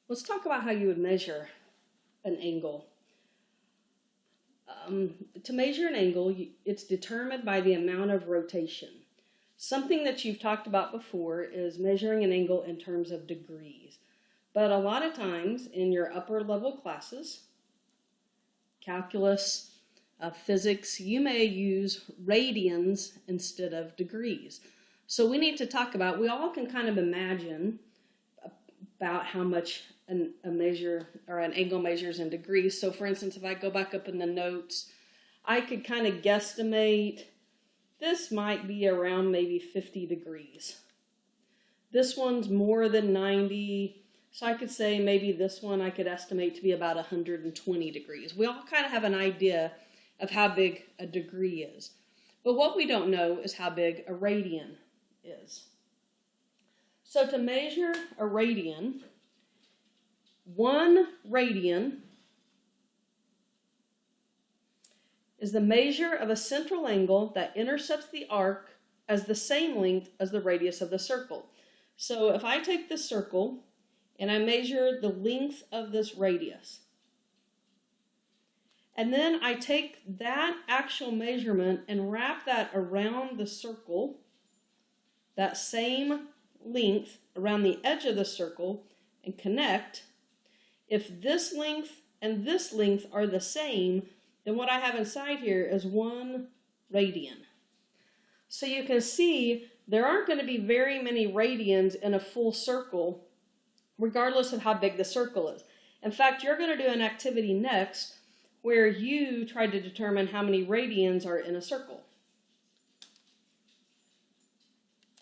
Let's talk about how you would measure an angle. To measure an angle, it's determined by the amount of rotation. Something that you've talked about before is measuring an angle in terms of degrees. But a lot of times in your upper level classes, calculus, physics, you may use radians instead of degrees. So we need to talk about, we all can kind of imagine about how much a measure or an angle measures in degrees. So for instance, if I go back up in the notes, I could kind of guesstimate this might be around maybe 50 degrees. This one's more than 90, so I could say maybe this one I could estimate to be about 120 degrees. We all kind of have an idea of how big a degree is. But what we don't know is how big a radian is. So to measure a radian, 1 radian is the measure of a central angle that intercepts the arc as the same length as the radius of the circle. So if I take this circle and I measure the length of this radius, and then I take that actual measurement and wrap that around the circle, that same length around the edge of the circle, and connect, if this length and this length are the same, then what I have inside here is 1 radian. So you can see there aren't going to be very many radians in a full circle, regardless of how big the circle is. In fact, you're going to do an activity next where you try to determine how many radians are in a circle.